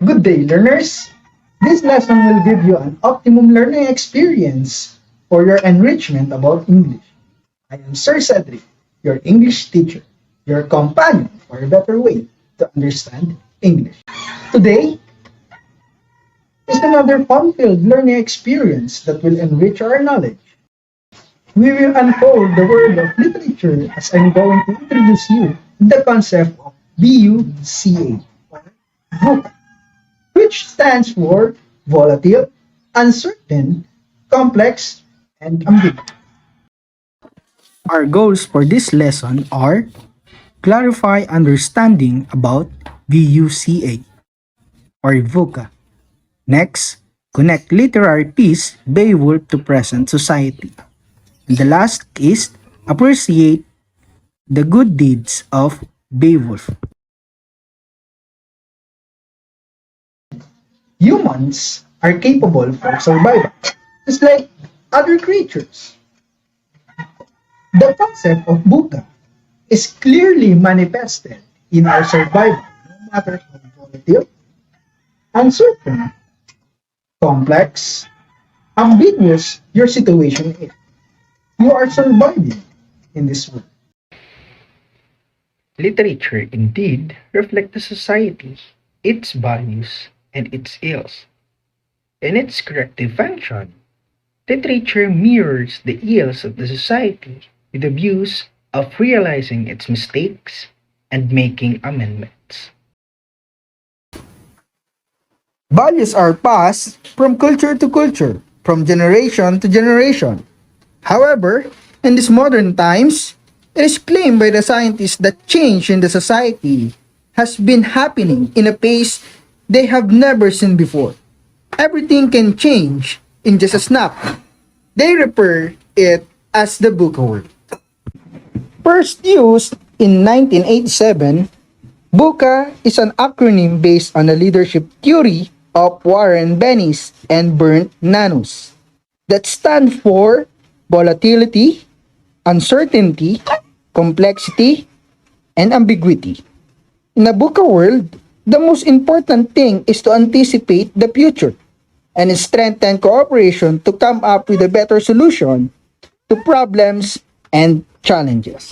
Good day, learners! This lesson will give you an optimum learning experience for your enrichment about English. I am Sir Cedric, your English teacher, your companion for a better way to understand English. Today is another fun-filled learning experience that will enrich our knowledge. We will unfold the world of literature as I'm going to introduce you the concept of VUCA, or VUCA, which stands for volatile, uncertain, complex, and ambiguous. Our goals for this lesson are clarify understanding about VUCA or VUCA. Next, connect literary piece Beowulf to present society. And the last is appreciate the good deeds of Beowulf. Humans are capable of survival, just like other creatures. The concept of VUCA is clearly manifested in our survival, no matter how volatile, uncertain, complex, ambiguous your situation is. You are surviving in this world. Literature indeed reflects the society, its values, and its ills. In its corrective function, literature mirrors the ills of the society with the views of realizing its mistakes and making amendments. Values are passed from culture to culture, from generation to generation. However, in these modern times, it is claimed by the scientists that change in the society has been happening in a pace they have never seen before. Everything can change in just a snap. They refer it as the VUCA word. First used in 1987, VUCA is an acronym based on the leadership theory of Warren Bennis and Bernd Nanus that stand for volatility, uncertainty, complexity, and ambiguity. In a VUCA world, the most important thing is to anticipate the future and strengthen cooperation to come up with a better solution to problems and challenges.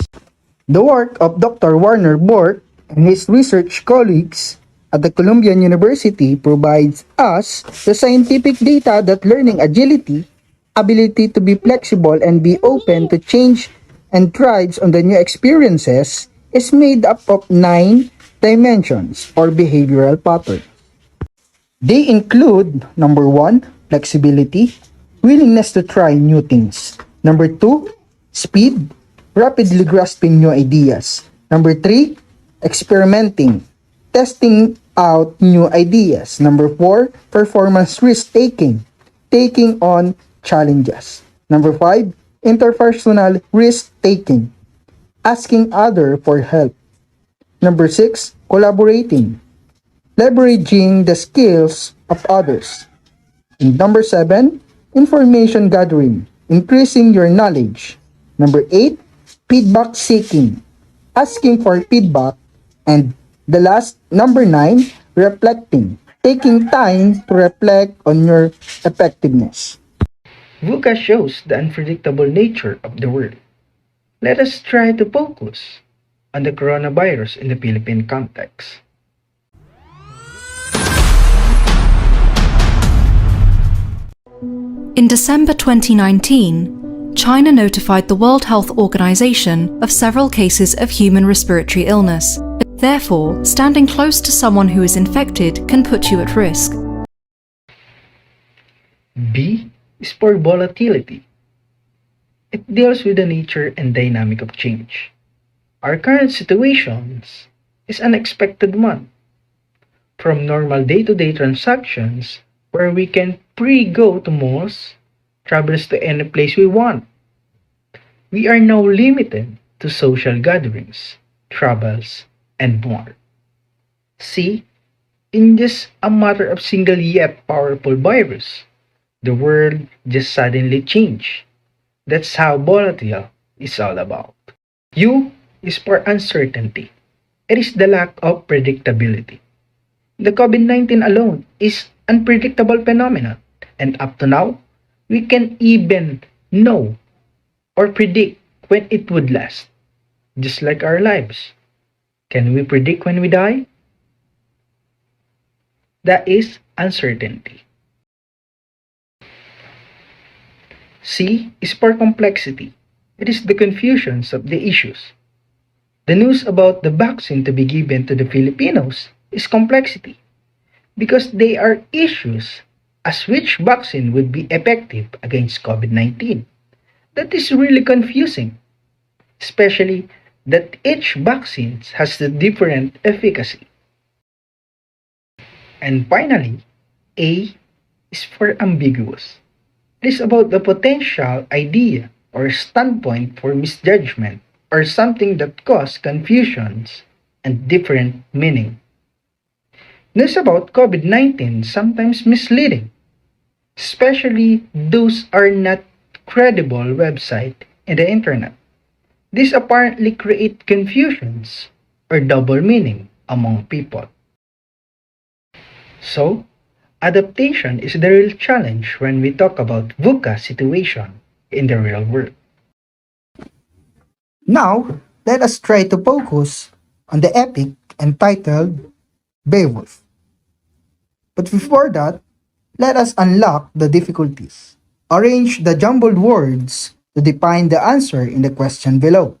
The work of Dr. Warner Bork and his research colleagues at the Columbian University provides us the scientific data that learning agility, ability to be flexible and be open to change and thrives on the new experiences is made up of 9 dimensions or behavioral patterns. They include number 1, flexibility, willingness to try new things. Number 2, speed, rapidly grasping new ideas. Number 3, experimenting, testing out new ideas. Number 4, performance risk-taking, taking on challenges. Number 5, interpersonal risk-taking, asking other for help. Number 6, collaborating, leveraging the skills of others. And number 7, information gathering, increasing your knowledge. Number 8, feedback seeking, asking for feedback. And the last, number 9, reflecting, taking time to reflect on your effectiveness. VUCA shows the unpredictable nature of the world. Let us try to focus on the coronavirus in the Philippine context. In December 2019, China notified the World Health Organization of several cases of human respiratory illness. Therefore, standing close to someone who is infected can put you at risk. B is for volatility. It deals with the nature and dynamic of change. Our current situations is unexpected one. From normal day-to-day transactions where we can go to malls, travels to any place we want. We are now limited to social gatherings, travels, and more. See, in just a matter of single yet powerful virus, the world just suddenly changed. That's how volatile is all about. U is for uncertainty. It is the lack of predictability. The COVID-19 alone is unpredictable phenomenon, and up to now, we can even know or predict when it would last, just like our lives. Can we predict when we die? That is uncertainty. C is for complexity. It is the confusions of the issues. The news about the vaccine to be given to the Filipinos is complexity because they are issues as which vaccine would be effective against COVID-19. That is really confusing, especially that each vaccine has a different efficacy. And finally, A is for ambiguous. It is about the potential idea or standpoint for misjudgment or something that causes confusions and different meaning. News about COVID-19 sometimes misleading, especially those are not credible website in the internet. This apparently create confusions or double meaning among people. So, adaptation is the real challenge when we talk about VUCA situation in the real world. Now, let us try to focus on the epic entitled Beowulf. But before that, let us unlock the difficulties. Arrange the jumbled words to define the answer in the question below.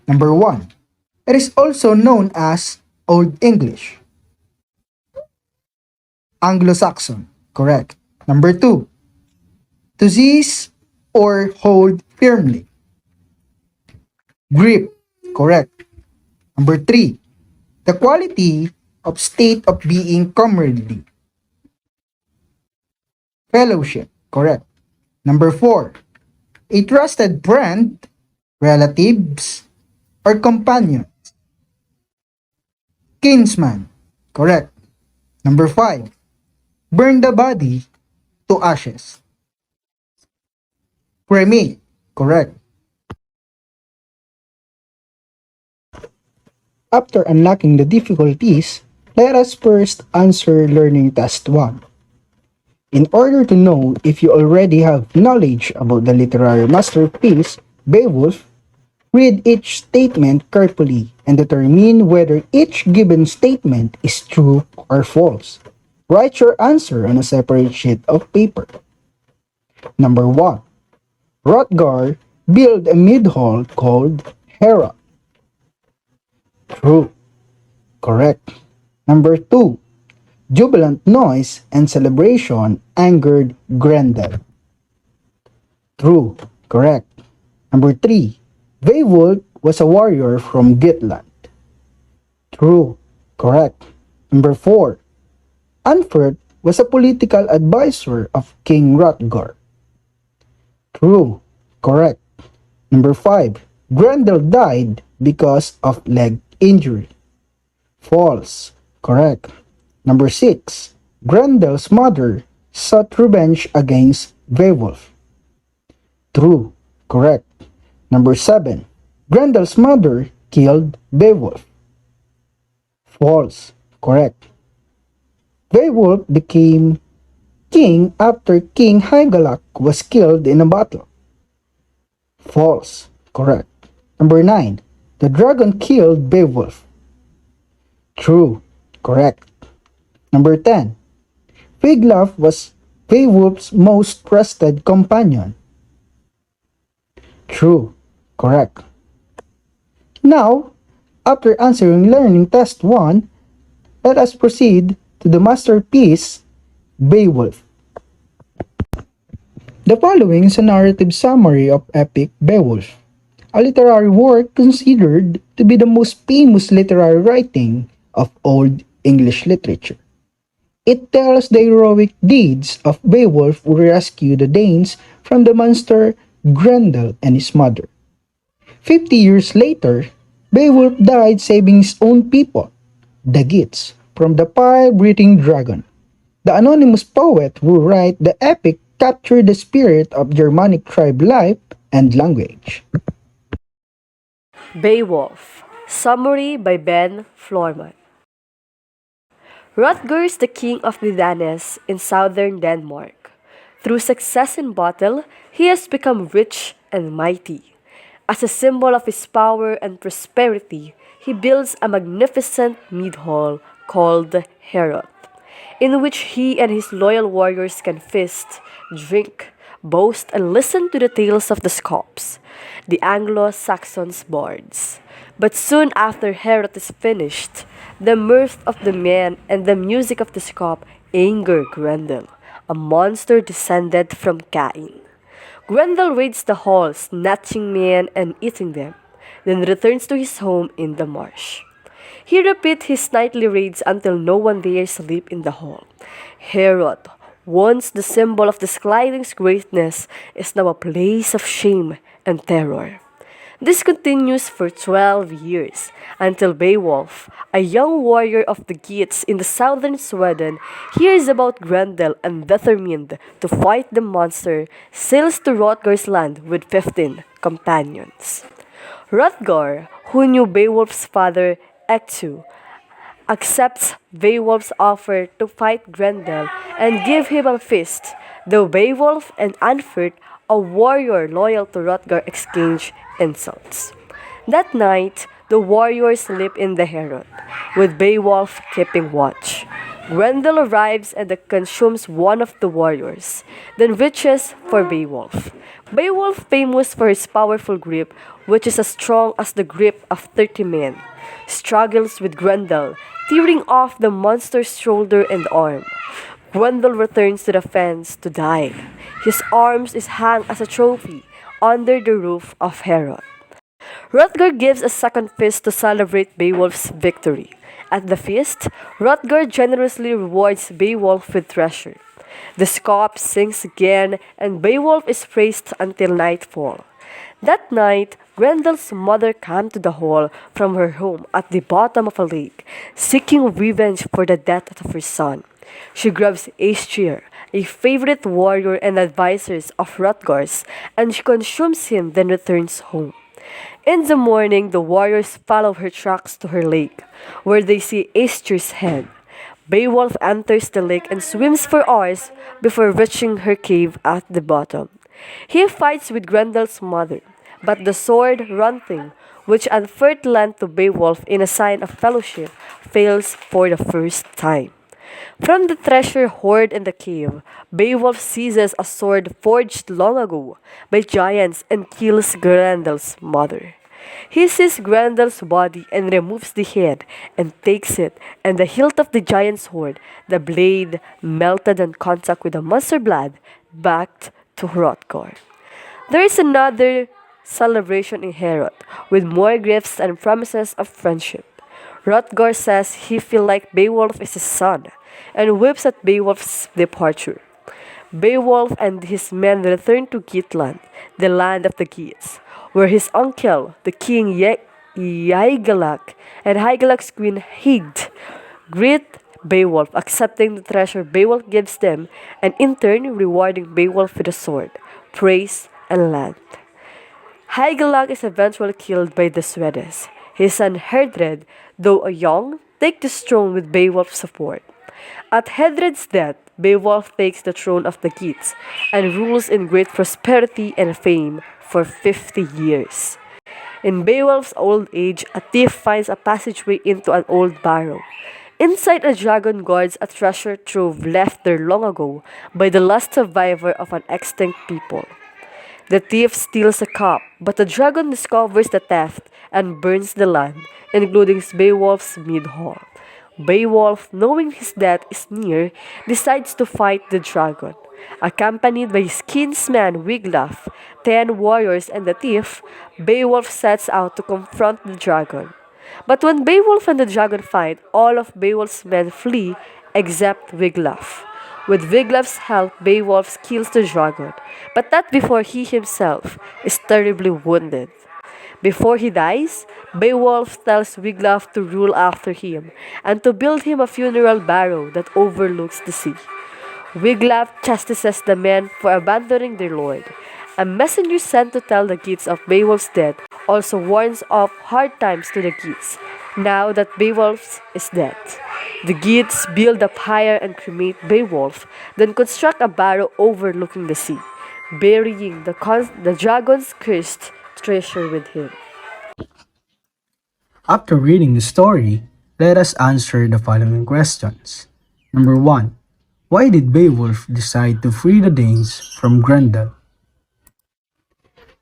Number 1. It is also known as Old English. Anglo-Saxon. Correct. Number 2. To seize or hold firmly. Grip. Correct. Number 3. The quality of state of being comradely. Fellowship. Correct. Number 4. A trusted friend, relatives, or companion. Kinsman. Correct. Number 5. Burn the body to ashes. Cremate. Correct. After unlocking the difficulties, let us first answer Learning Test 1. In order to know if you already have knowledge about the literary masterpiece, Beowulf, read each statement carefully and determine whether each given statement is true or false. Write your answer on a separate sheet of paper. Number 1. Hrothgar built a mead-hall called Hera. True. Correct. Number 2. Jubilant noise and celebration angered Grendel. True. Correct. Number 3. Beowulf was a warrior from Gitland. True. Correct. Number 4. Anfert was a political advisor of King Hrothgar. True. Correct. Number 5. Grendel died because of leg injury. False. Correct. Number 6. Grendel's mother sought revenge against Beowulf. True. Correct. Number 7. Grendel's mother killed Beowulf. False. Correct. Beowulf became king after King Hygelac was killed in a battle. False. Correct. Number 9. The dragon killed Beowulf. True. Correct. Number 10. Wiglaf was Beowulf's most trusted companion. True. Correct. Now, after answering Learning Test 1, let us proceed to the masterpiece, Beowulf. The following is a narrative summary of epic Beowulf, a literary work considered to be the most famous literary writing of Old English literature. It tells the heroic deeds of Beowulf who rescued the Danes from the monster Grendel and his mother. 50 years later, Beowulf died saving his own people, the Geats, from the fire-breathing dragon. The anonymous poet who wrote the epic captured the spirit of Germanic tribe life and language. Beowulf. Summary by Ben Floorman. Rutger is the king of the Danes in southern Denmark. Through success in battle, he has become rich and mighty. As a symbol of his power and prosperity, he builds a magnificent mead hall called Heorot, in which he and his loyal warriors can feast, drink, boast, and listen to the tales of the Scops, the Anglo-Saxons bards. But soon after Heorot is finished, the mirth of the men and the music of the Scop anger Grendel, a monster descended from Cain. Grendel raids the hall, snatching men and eating them, then returns to his home in the marsh. He repeats his nightly raids until no one dares sleep in the hall. Heorot, once the symbol of the sliding's greatness, is now a place of shame and terror. This continues for 12 years, until Beowulf, a young warrior of the Geats in the southern Sweden, hears about Grendel and determined to fight the monster, sails to Hrothgar's land with 15 companions. Hrothgar, who knew Beowulf's father, Ectu, accepts Beowulf's offer to fight Grendel and give him a feast, though Beowulf and Anfert, a warrior loyal to Hrothgar, exchange insults. That night, the warriors sleep in the Heorot, with Beowulf keeping watch. Grendel arrives and consumes one of the warriors, then reaches for Beowulf. Beowulf, famous for his powerful grip, which is as strong as the grip of 30 men, struggles with Grendel, tearing off the monster's shoulder and arm. Grendel returns to the fence to die. His arms is hung as a trophy under the roof of Heorot. Hrothgar gives a second feast to celebrate Beowulf's victory. At the feast, Hrothgar generously rewards Beowulf with treasure. The Scop sings again, and Beowulf is praised until nightfall. That night, Grendel's mother came to the hall from her home at the bottom of a lake, seeking revenge for the death of her son. She grabs Aestir, a favorite warrior and advisor of Hrothgar's, and she consumes him, then returns home. In the morning, the warriors follow her tracks to her lake, where they see Aestir's head. Beowulf enters the lake and swims for hours before reaching her cave at the bottom. He fights with Grendel's mother, but the sword Hrunting, which Anfert lent to Beowulf in a sign of fellowship, fails for the first time. From the treasure hoard in the cave, Beowulf seizes a sword forged long ago by giants and kills Grendel's mother. He sees Grendel's body and removes the head and takes it and the hilt of the giant's sword, the blade melted in contact with the monster blood, back to Hrothgar. There is another celebration in Heorot, with more gifts and promises of friendship. Hrothgar says he feels like Beowulf is his son, and weeps at Beowulf's departure. Beowulf and his men return to Geatland, the land of the Geats, where his uncle, the king Hygelac, and Hygelac's queen Hygd greet Beowulf, accepting the treasure Beowulf gives them, and in turn rewarding Beowulf with a sword, praise, and land. Hygelac is eventually killed by the Swedes. His son Herdred, though a young, takes the throne with Beowulf's support. At Herdred's death, Beowulf takes the throne of the Geats and rules in great prosperity and fame for 50 years. In Beowulf's old age, a thief finds a passageway into an old barrow. Inside, a dragon guards a treasure trove left there long ago by the last survivor of an extinct people. The thief steals a cup, but the dragon discovers the theft and burns the land, including Beowulf's mead hall. Beowulf, knowing his death is near, decides to fight the dragon. Accompanied by his kinsman Wiglaf, 10 warriors, and the thief, Beowulf sets out to confront the dragon. But when Beowulf and the dragon fight, all of Beowulf's men flee except Wiglaf. With Wiglaf's help, Beowulf kills the dragon, but not before he himself is terribly wounded. Before he dies, Beowulf tells Wiglaf to rule after him and to build him a funeral barrow that overlooks the sea. Wiglaf chastises the men for abandoning their lord. A messenger sent to tell the Geats of Beowulf's death also warns of hard times to the Geats, now that Beowulf is dead. The Geats build a pyre and cremate Beowulf, then construct a barrow overlooking the sea, burying the dragon's cursed treasure with him. After reading the story, let us answer the following questions. Number 1. Why did Beowulf decide to free the Danes from Grendel?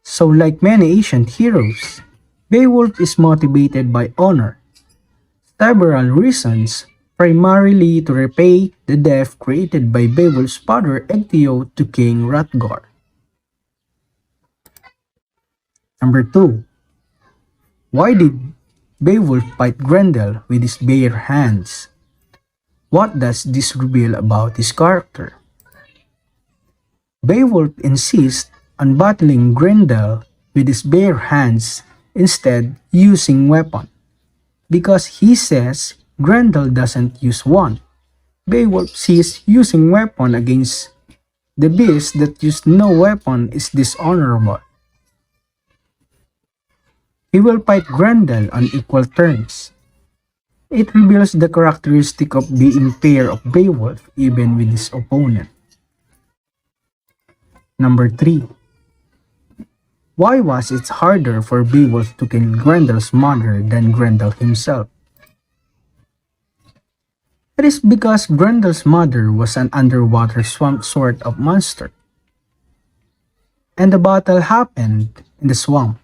So like many ancient heroes, Beowulf is motivated by honor. Several reasons, primarily to repay the debt created by Beowulf's father Ecgtheow to King Hrothgar. Number 2. Why did Beowulf fight Grendel with his bare hands? What does this reveal about his character? Beowulf insists on battling Grendel with his bare hands instead using weapon because he says Grendel doesn't use one. Beowulf sees using weapon against the beast that used no weapon is dishonorable. He will fight Grendel on equal terms. It reveals the characteristic of being fair of Beowulf even with his opponent. Number 3. Why was it harder for Beowulf to kill Grendel's mother than Grendel himself? It is because Grendel's mother was an underwater swamp sort of monster. And the battle happened in the swamp.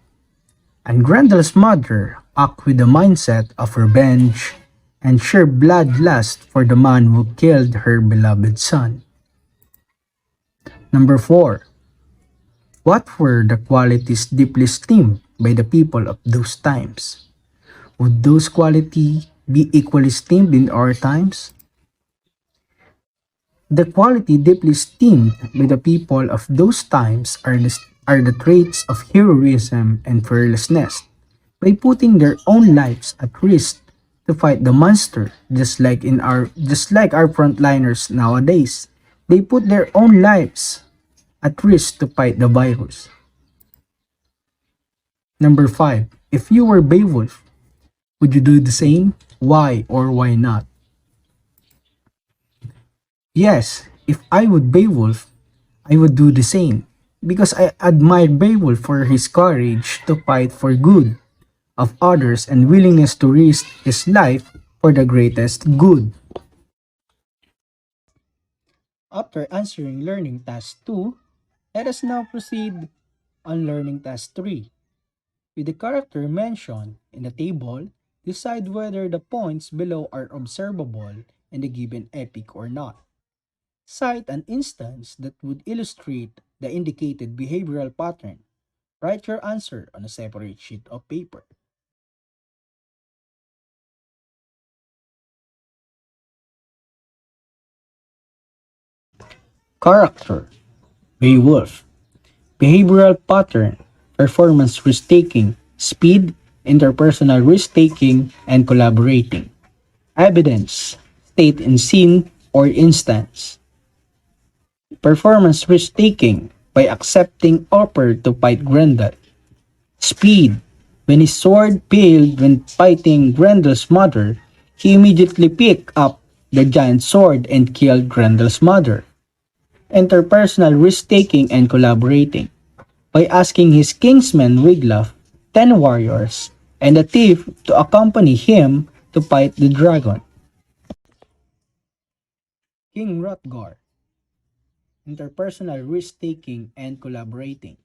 And Grendel's mother acted with the mindset of revenge and sheer bloodlust for the man who killed her beloved son. Number 4. What were the qualities deeply esteemed by the people of those times? Would those qualities be equally esteemed in our times? The quality deeply esteemed by the people of those times are the traits of heroism and fearlessness. By putting their own lives at risk to fight the monster, just like our frontliners nowadays, they put their own lives at risk to fight the virus. Number 5. If you were Beowulf, would you do the same? Why or why not? Yes, if I would Beowulf, I would do the same because I admire Beowulf for his courage to fight for good of others and willingness to risk his life for the greatest good. After answering learning task 2, let us now proceed on learning task 3. With the character mentioned in the table, decide whether the points below are observable in the given epic or not. Cite an instance that would illustrate the indicated behavioral pattern. Write your answer on a separate sheet of paper. Character: Beowulf. Behavioral pattern: performance risk-taking, speed, interpersonal risk-taking, and collaborating. Evidence: state in scene or instance. Performance risk-taking by accepting offer to fight Grendel. Speed: when his sword failed when fighting Grendel's mother, he immediately picked up the giant sword and killed Grendel's mother. Interpersonal risk-taking and collaborating by asking his kinsman Wiglaf, 10 warriors, and a thief to accompany him to fight the dragon. King Hrothgar. Interpersonal risk-taking and collaborating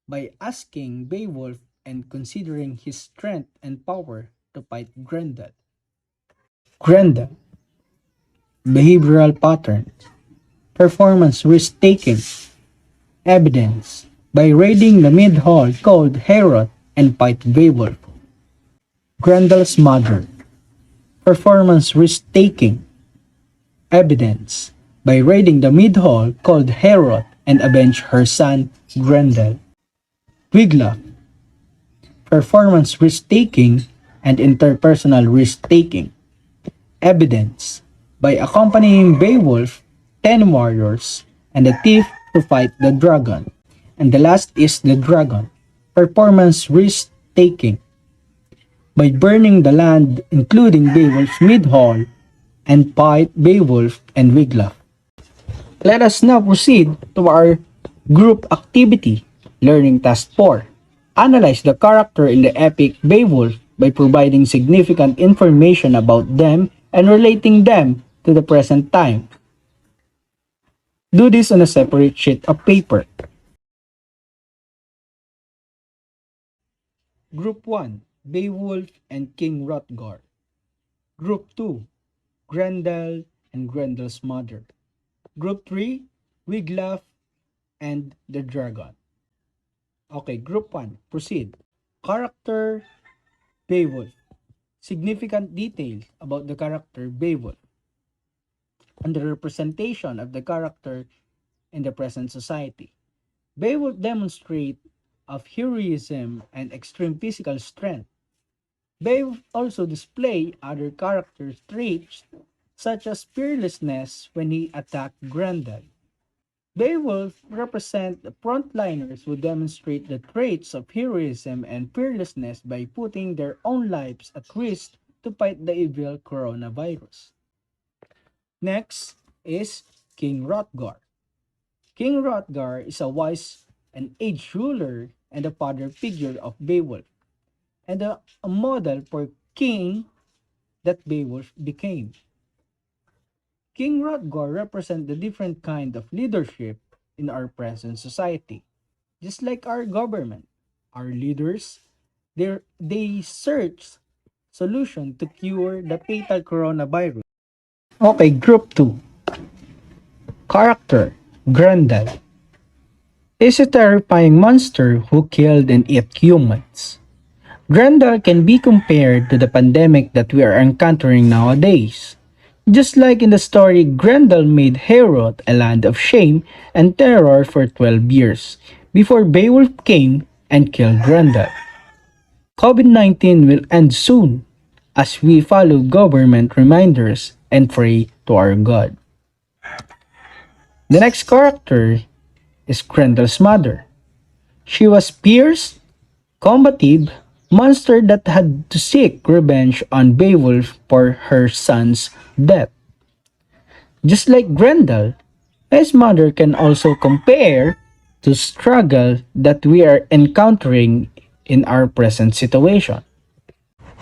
by asking Beowulf and considering his strength and power to fight Grendel. Grendel. Behavioral pattern. Performance risk-taking. Evidence by raiding the mid-hall called Heorot and fight Beowulf. Grendel's mother. Performance risk-taking. Evidence by raiding the mid-hall called Heorot and avenge her son Grendel. Wiglaf. Performance risk-taking and interpersonal risk-taking. Evidence by accompanying Beowulf, 10 warriors, and a thief to fight the dragon. And the last is the dragon. Performance risk-taking by burning the land including Beowulf's Mid-Hall and Pied, Beowulf, and Wiglaf. Let us now proceed to our group activity, learning task 4. Analyze the character in the epic Beowulf by providing significant information about them and relating them to the present time. Do this on a separate sheet of paper. Group 1, Beowulf and King Hrothgar. Group 2, Grendel and Grendel's mother. Group 3, Wiglaf and the dragon. Okay, group 1, proceed. Character Beowulf. Significant details about the character Beowulf and the representation of the character in the present society. Beowulf demonstrates of heroism and extreme physical strength. Beowulf also display other character traits such as fearlessness when he attacked Grendel. Beowulf represent the frontliners who demonstrate the traits of heroism and fearlessness by putting their own lives at risk to fight the evil coronavirus. Next is King Hrothgar. King Hrothgar is a wise and aged ruler and a father figure of Beowulf, and a model for king that Beowulf became. King Hrothgar represents the different kind of leadership in our present society. Just like our government, our leaders, they search solution to cure the fatal coronavirus. Okay, group 2. Character Grendel is a terrifying monster who killed and ate humans. Grendel can be compared to the pandemic that we are encountering nowadays. Just like in the story, Grendel made Heorot a land of shame and terror for 12 years before Beowulf came and killed Grendel. COVID-19 will end soon as we follow government reminders and pray to our God. The next character is Grendel's mother. She was fierce, combative, monster that had to seek revenge on Beowulf for her son's death. Just like Grendel, his mother can also compare to struggle that we are encountering in our present situation.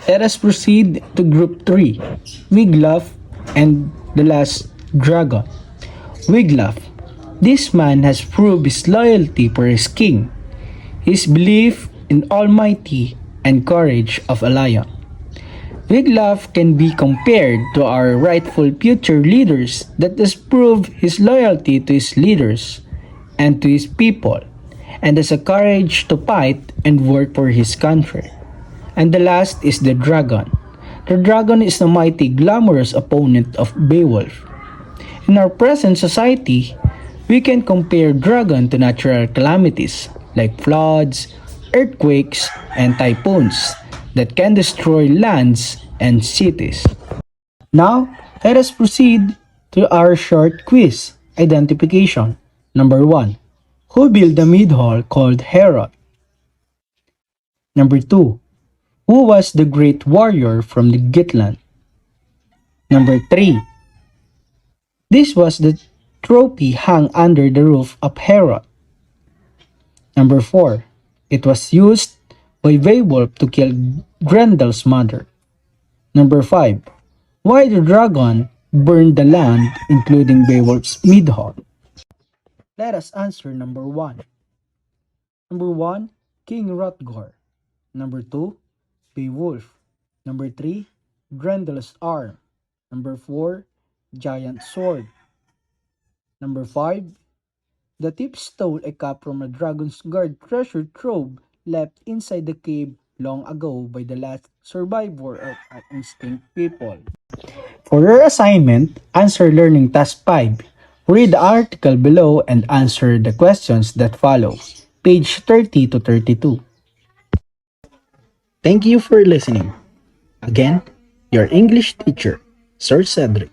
Let us proceed to group 3, Wiglaf and the last dragon. Wiglaf. This man has proved his loyalty for his king, his belief in Almighty and courage of a lion. Wiglaf can be compared to our rightful future leaders that has proved his loyalty to his leaders and to his people, and has a courage to fight and work for his country. And the last is the dragon. The dragon is the mighty glamorous opponent of Beowulf. In our present society, we can compare dragon to natural calamities like floods, earthquakes, and typhoons that can destroy lands and cities. Now, let us proceed to our short quiz identification. Number 1. Who built the mid-hall called Heorot? Number 2. Who was the great warrior from the Gitland? Number 3. This was the trophy hung under the roof of Heorot. Number 4. It was used by Beowulf to kill Grendel's mother. Number 5. Why the dragon burned the land including Beowulf's mid-hall? Let us answer number 1. Number 1, King Hrothgar. Number 2, Beowulf. Number 3, Grendel's arm. Number 4, giant sword. Number 5, the thief stole a cup from a dragon's guard treasure trove left inside the cave long ago by the last survivor of an extinct people. For your assignment, answer learning task 5. Read the article below and answer the questions that follow. Page 30 to 32. Thank you for listening. Again, your English teacher, Sir Cedric.